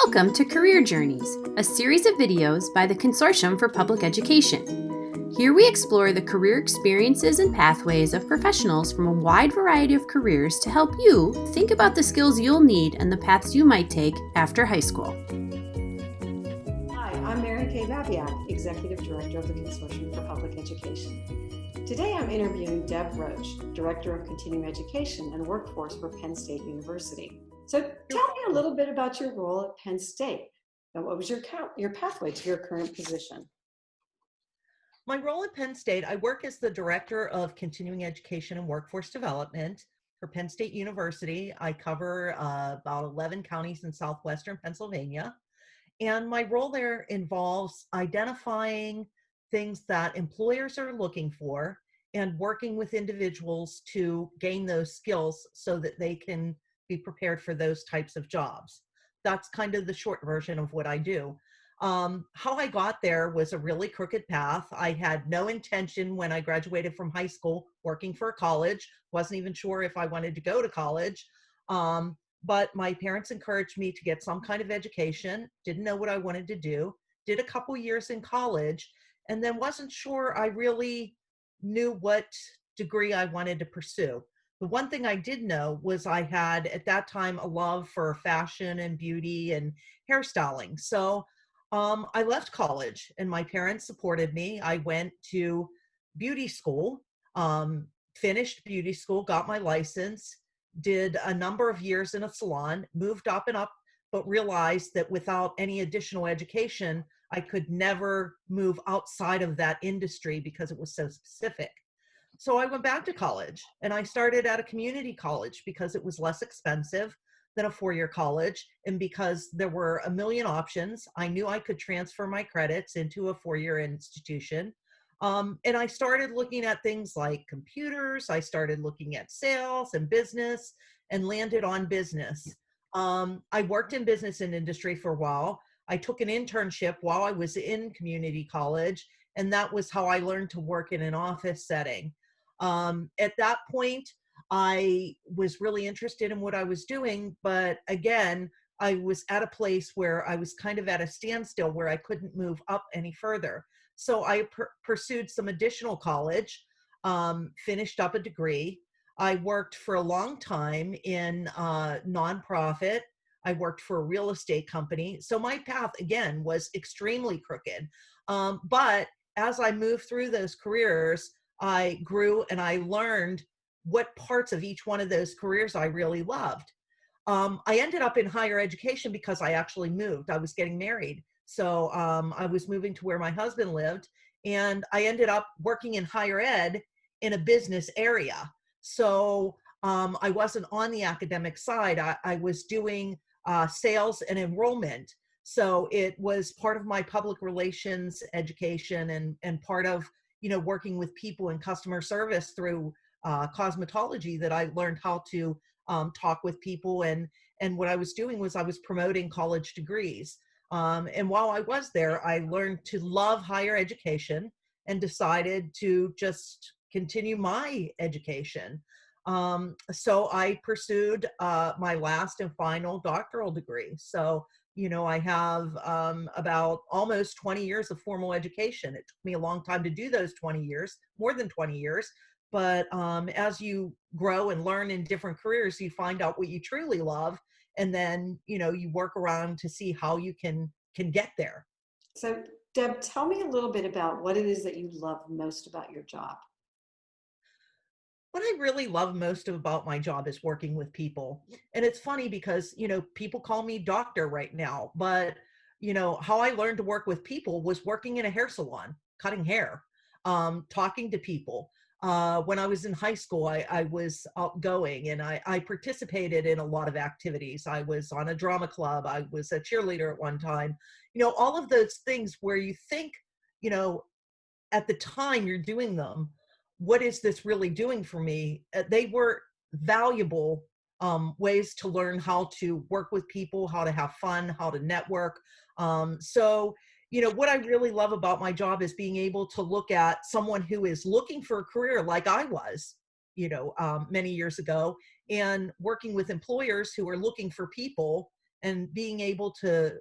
Welcome to Career Journeys, a series of videos by the Consortium for Public Education. Here we explore the career experiences and pathways of professionals from a wide variety of careers to help you think about the skills you'll need and the paths you might take after high school. Hi, I'm Mary Kay Babiak, Executive Director of the Consortium for Public Education. Today I'm interviewing Debra Roach, Director of Continuing Education and Workforce for Penn State University. So tell me a little bit about your role at Penn State and what was your pathway to your current position? My role at Penn State, I work as the Director of Continuing Education and Workforce Development for Penn State University. I cover about 11 counties in southwestern Pennsylvania. And my role there involves identifying things that employers are looking for and working with individuals to gain those skills so that they can be prepared for those types of jobs. That's kind of the short version of what I do. How I got there was a really crooked path. I had no intention when I graduated from high school working for a college, wasn't even sure if I wanted to go to college. But my parents encouraged me to get some kind of education, didn't know what I wanted to do, did a couple years in college, and then wasn't sure I really knew what degree I wanted to pursue. The one thing I did know was I had, at that time, a love for fashion and beauty and hairstyling. So I left college and my parents supported me. I went to beauty school, finished beauty school, got my license, did a number of years in a salon, moved up and up, but realized that without any additional education, I could never move outside of that industry because it was so specific. So I went back to college and I started at a community college because it was less expensive than a four-year college. And because there were a million options, I knew I could transfer my credits into a four-year institution. And I started looking at things like computers. I started looking at sales and business and landed on business. I worked in business and industry for a while. I took an internship while I was in community college, and that was how I learned to work in an office setting. At that point, I was really interested in what I was doing, but again, I was at a place where I was kind of at a standstill where I couldn't move up any further. So I pursued some additional college, finished up a degree. I worked for a long time in nonprofit. I worked for a real estate company. So my path, again, was extremely crooked. But as I moved through those careers, I grew and I learned what parts of each one of those careers I really loved. I ended up in higher education because I actually moved. I was getting married. So I was moving to where my husband lived, and I ended up working in higher ed in a business area. So I wasn't on the academic side. I was doing sales and enrollment. So it was part of my public relations education and part of working with people in customer service through cosmetology that I learned how to talk with people. And what I was doing was I was promoting college degrees. And while I was there, I learned to love higher education and decided to just continue my education. So I pursued my last and final doctoral degree. So I have about almost 20 years of formal education. It took me a long time to do those 20 years, more than 20 years. But as you grow and learn in different careers, you find out what you truly love. And then, you work around to see how you can get there. So Deb, tell me a little bit about what it is that you love most about your job. What I really love most about my job is working with people. And it's funny because, people call me doctor right now, but, how I learned to work with people was working in a hair salon, cutting hair, talking to people. When I was in high school, I was outgoing and I participated in a lot of activities. I was on a drama club. I was a cheerleader at one time. All of those things where you think, at the time you're doing them, what is this really doing for me? They were valuable ways to learn how to work with people, how to have fun, how to network. So what I really love about my job is being able to look at someone who is looking for a career like I was, many years ago, and working with employers who are looking for people and being able to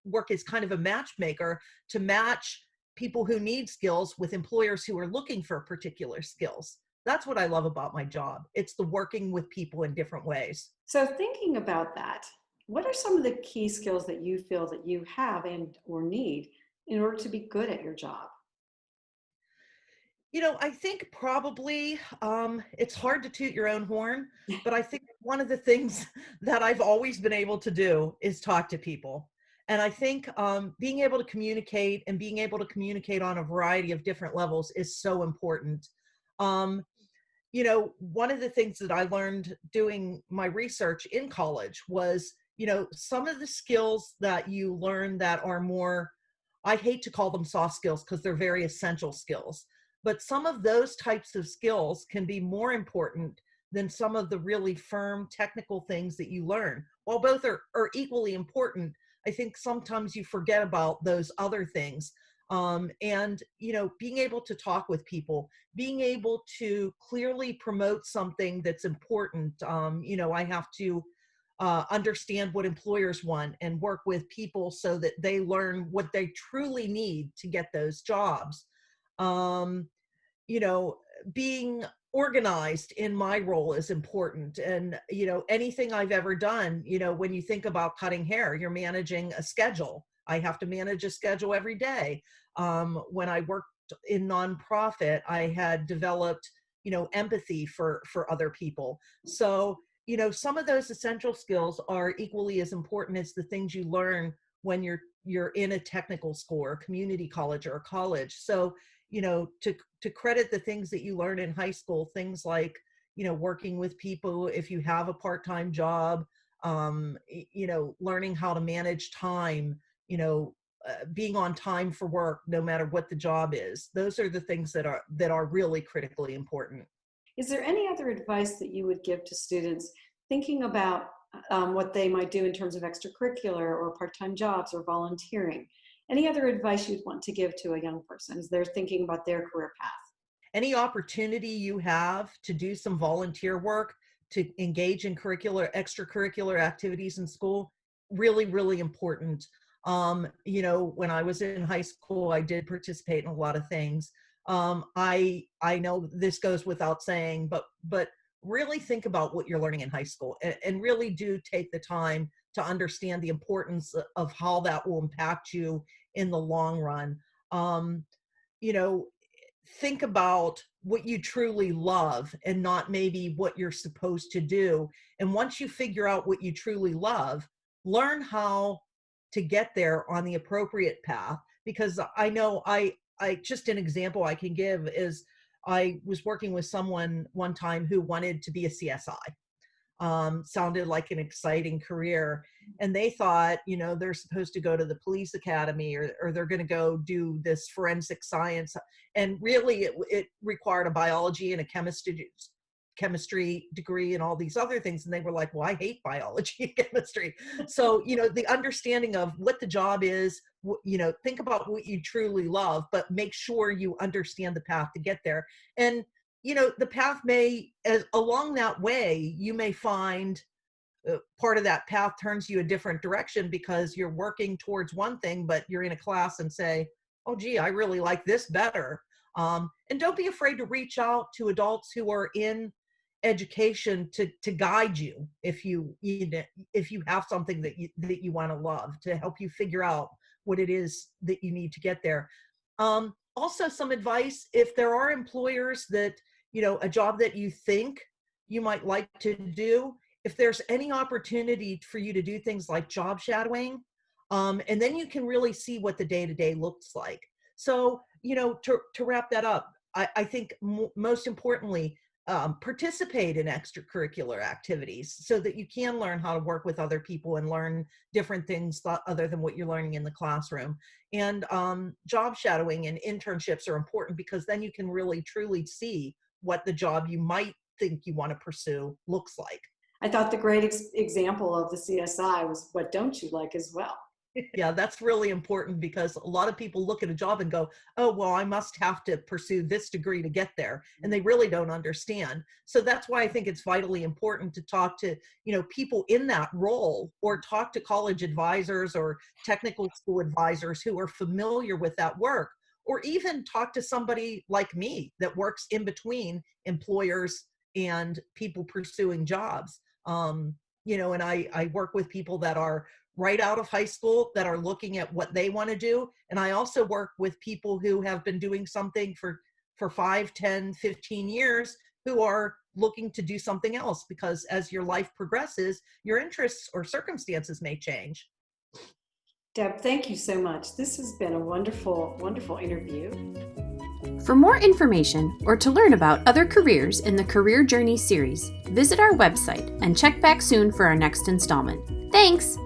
work as kind of a matchmaker to match people who need skills with employers who are looking for particular skills. That's what I love about my job. It's the working with people in different ways. So thinking about that, what are some of the key skills that you feel that you have and or need in order to be good at your job? I think probably it's hard to toot your own horn, but I think one of the things that I've always been able to do is talk to people. And I think being able to communicate and being able to communicate on a variety of different levels is so important. Um, one of the things that I learned doing my research in college was, some of the skills that you learn that are more, I hate to call them soft skills because they're very essential skills, but some of those types of skills can be more important than some of the really firm technical things that you learn. While both are equally important, I think sometimes you forget about those other things. And being able to talk with people, being able to clearly promote something that's important. I have to understand what employers want and work with people so that they learn what they truly need to get those jobs. Um, you know, Being organized in my role is important. And, anything I've ever done, when you think about cutting hair, you're managing a schedule. I have to manage a schedule every day. When I worked in nonprofit, I had developed, empathy for other people. So, some of those essential skills are equally as important as the things you learn when you're in a technical school or community college or a college. So, to credit the things that you learn in high school, things like, working with people if you have a part-time job, learning how to manage time, being on time for work, no matter what the job is. Those are the things that are really critically important. Is there any other advice that you would give to students thinking about what they might do in terms of extracurricular or part-time jobs or volunteering? Any other advice you'd want to give to a young person as they're thinking about their career path? Any opportunity you have to do some volunteer work, to engage in extracurricular activities in school, really, really important. When I was in high school, I did participate in a lot of things. I know this goes without saying, but really think about what you're learning in high school, and really do take the time to understand the importance of how that will impact you in the long run. Um, you know, think about what you truly love and not maybe what you're supposed to do. And once you figure out what you truly love, learn how to get there on the appropriate path. Because I know I just an example I can give is I was working with someone one time who wanted to be a CSI. Sounded like an exciting career. And they thought, they're supposed to go to the police academy, or they're going to go do this forensic science. And really it required a biology and a chemistry degree and all these other things. And they were like, well, I hate biology and chemistry. So, the understanding of what the job is, think about what you truly love, but make sure you understand the path to get there. And the path along that way, you may find part of that path turns you a different direction because you're working towards one thing, but you're in a class and say, oh, gee, I really like this better. And don't be afraid to reach out to adults who are in education to guide you if you have something that you want to love, to help you figure out what it is that you need to get there. Also, some advice: if there are employers that, a job that you think you might like to do, if there's any opportunity for you to do things like job shadowing, and then you can really see what the day-to-day looks like. So, to wrap that up, I think most importantly, participate in extracurricular activities so that you can learn how to work with other people and learn different things other than what you're learning in the classroom. And job shadowing and internships are important because then you can really truly see what the job you might think you want to pursue looks like. I thought the great example of the CSI was what don't you like as well. Yeah, that's really important because a lot of people look at a job and go, oh, well, I must have to pursue this degree to get there. And they really don't understand. So that's why I think it's vitally important to talk to, people in that role, or talk to college advisors or technical school advisors who are familiar with that work, or even talk to somebody like me that works in between employers and people pursuing jobs. And I work with people that are right out of high school that are looking at what they want to do. And I also work with people who have been doing something for 5, 10, 15 years, who are looking to do something else, because as your life progresses, your interests or circumstances may change. Deb, thank you so much. This has been a wonderful, wonderful interview. For more information or to learn about other careers in the Career Journey series, visit our website and check back soon for our next installment. Thanks!